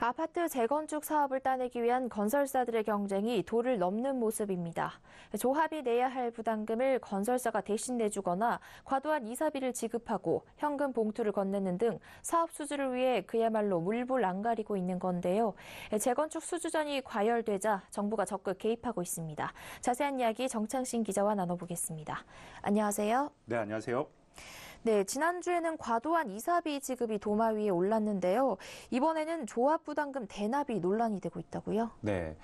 아파트 재건축 사업을 따내기 위한 건설사들의 경쟁이 도를 넘는 모습입니다. 조합이 내야 할 부담금을 건설사가 대신 내주거나 과도한 이사비를 지급하고 현금 봉투를 건네는 등 사업 수주를 위해 그야말로 물불 안 가리고 있는 건데요. 재건축 수주전이 과열되자 정부가 적극 개입하고 있습니다. 자세한 이야기 정창신 기자와 나눠보겠습니다. 안녕하세요. 네, 안녕하세요. 네, 지난주에는 과도한 이사비 지급이 도마 위에 올랐는데요. 이번에는 조합 부담금 대납이 논란이 되고 있다고요? 네,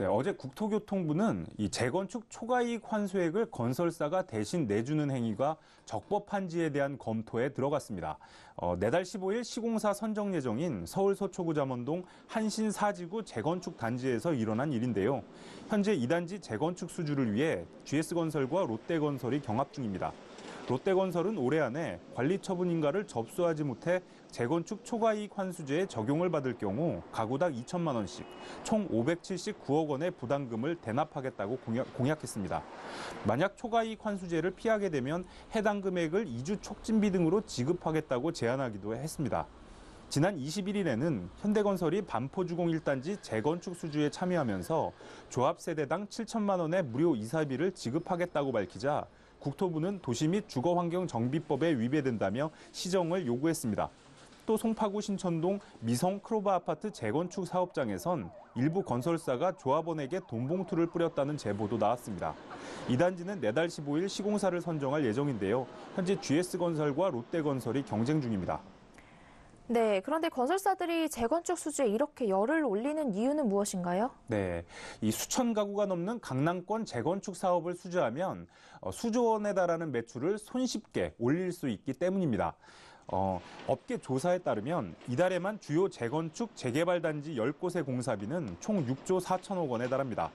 어제 국토교통부는 이 재건축 초과이익 환수액을 건설사가 대신 내주는 행위가 적법한지에 대한 검토에 들어갔습니다. 내달 15일 시공사 선정 예정인 서울 서초구 잠원동 한신 4지구 재건축 단지에서 일어난 일인데요. 현재 이 단지 재건축 수주를 위해 GS건설과 롯데건설이 경합 중입니다. 롯데건설은 올해 안에 관리처분인가를 접수하지 못해 재건축 초과이익 환수제에 적용을 받을 경우 가구당 2천만 원씩 총 579억 원의 부담금을 대납하겠다고 공약했습니다. 만약 초과이익 환수제를 피하게 되면 해당 금액을 이주 촉진비 등으로 지급하겠다고 제안하기도 했습니다. 지난 21일에는 현대건설이 반포주공 1단지 재건축 수주에 참여하면서 조합 세대당 7천만 원의 무료 이사비를 지급하겠다고 밝히자 국토부는 도시 및 주거환경정비법에 위배된다며 시정을 요구했습니다. 또 송파구 신천동 미성 크로바 아파트 재건축 사업장에선 일부 건설사가 조합원에게 돈 봉투를 뿌렸다는 제보도 나왔습니다. 이 단지는 내달 15일 시공사를 선정할 예정인데요. 현재 GS건설과 롯데건설이 경쟁 중입니다. 네, 그런데 건설사들이 재건축 수주에 이렇게 열을 올리는 이유는 무엇인가요? 네, 이 수천 가구가 넘는 강남권 재건축 사업을 수주하면 수조 원에 달하는 매출을 손쉽게 올릴 수 있기 때문입니다. 업계 조사에 따르면 이달에만 주요 재건축 재개발 단지 10곳의 공사비는 총 6조 4천억 원에 달합니다.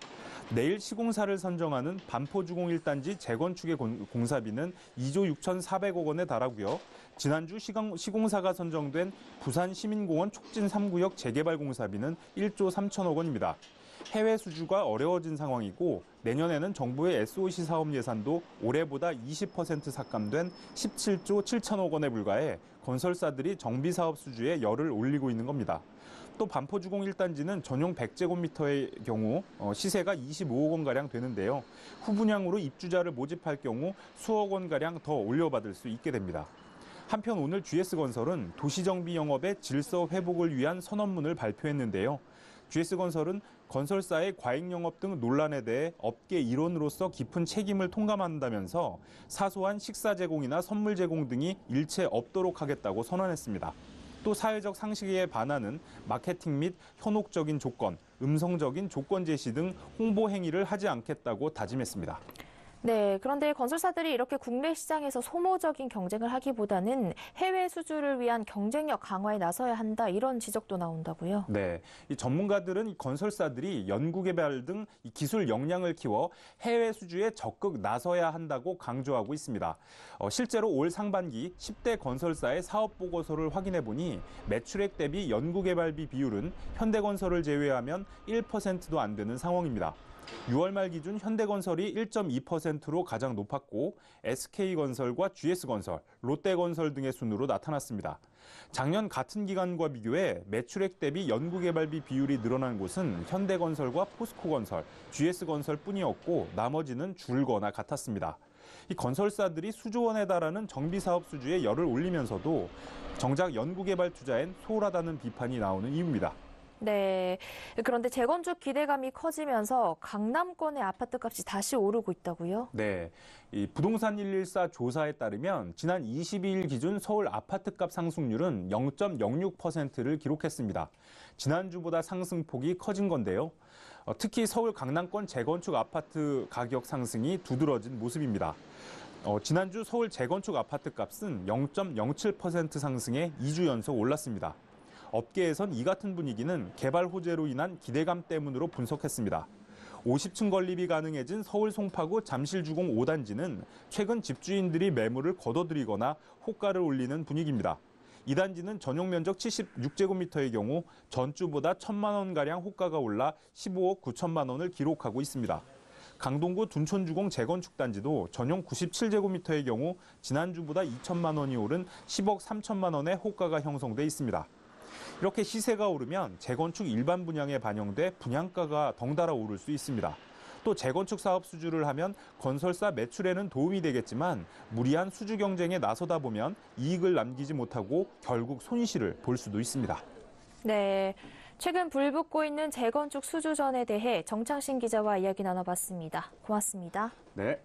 내일 시공사를 선정하는 반포주공 1단지 재건축의 공사비는 2조 6,400억 원에 달하고요. 지난주 시공사가 선정된 부산시민공원 촉진 3구역 재개발 공사비는 1조 3천억 원입니다. 해외 수주가 어려워진 상황이고 내년에는 정부의 SOC 사업 예산도 올해보다 20% 삭감된 17조 7천억 원에 불과해 건설사들이 정비사업 수주에 열을 올리고 있는 겁니다. 또 반포주공 1단지는 전용 100제곱미터의 경우 시세가 25억 원가량 되는데요. 후분양으로 입주자를 모집할 경우 수억 원가량 더 올려받을 수 있게 됩니다. 한편 오늘 GS건설은 도시정비 영업의 질서 회복을 위한 선언문을 발표했는데요. GS건설은 건설사의 과잉 영업 등 논란에 대해 업계 일원으로서 깊은 책임을 통감한다면서 사소한 식사 제공이나 선물 제공 등이 일체 없도록 하겠다고 선언했습니다. 또 사회적 상식에 반하는 마케팅 및 현혹적인 조건, 음성적인 조건 제시 등 홍보 행위를 하지 않겠다고 다짐했습니다. 네, 그런데 건설사들이 이렇게 국내 시장에서 소모적인 경쟁을 하기보다는 해외 수주를 위한 경쟁력 강화에 나서야 한다, 이런 지적도 나온다고요? 네, 이 전문가들은 건설사들이 연구개발 등 기술 역량을 키워 해외 수주에 적극 나서야 한다고 강조하고 있습니다. 실제로 올 상반기 10대 건설사의 사업 보고서를 확인해 보니 매출액 대비 연구개발비 비율은 현대건설을 제외하면 1%도 안 되는 상황입니다. 6월 말 기준 현대건설이 1.2%로 가장 높았고 SK건설과 GS건설, 롯데건설 등의 순으로 나타났습니다. 작년 같은 기간과 비교해 매출액 대비 연구개발비 비율이 늘어난 곳은 현대건설과 포스코건설, GS건설뿐이었고 나머지는 줄거나 같았습니다. 이 건설사들이 수조 원에 달하는 정비사업 수주에 열을 올리면서도 정작 연구개발 투자엔 소홀하다는 비판이 나오는 이유입니다. 네, 그런데 재건축 기대감이 커지면서 강남권의 아파트값이 다시 오르고 있다고요? 네, 이 부동산 114 조사에 따르면 지난 22일 기준 서울 아파트값 상승률은 0.06%를 기록했습니다. 지난주보다 상승폭이 커진 건데요. 특히 서울 강남권 재건축 아파트 가격 상승이 두드러진 모습입니다. 지난주 서울 재건축 아파트 값은 0.07% 상승해 2주 연속 올랐습니다. 업계에선 이 같은 분위기는 개발 호재로 인한 기대감 때문으로 분석했습니다. 50층 건립이 가능해진 서울 송파구 잠실주공 5단지는 최근 집주인들이 매물을 거둬들이거나 호가를 올리는 분위기입니다. 이 단지는 전용 면적 76제곱미터의 경우 전주보다 1,000만 원가량 호가가 올라 15억 9천만 원을 기록하고 있습니다. 강동구 둔촌주공 재건축 단지도 전용 97제곱미터의 경우 지난주보다 2천만 원이 오른 10억 3천만 원의 호가가 형성돼 있습니다. 이렇게 시세가 오르면 재건축 일반 분양에 반영돼 분양가가 덩달아 오를 수 있습니다. 또 재건축 사업 수주를 하면 건설사 매출에는 도움이 되겠지만 무리한 수주 경쟁에 나서다 보면 이익을 남기지 못하고 결국 손실을 볼 수도 있습니다. 네, 최근 불붙고 있는 재건축 수주전에 대해 정창신 기자와 이야기 나눠봤습니다. 고맙습니다. 네.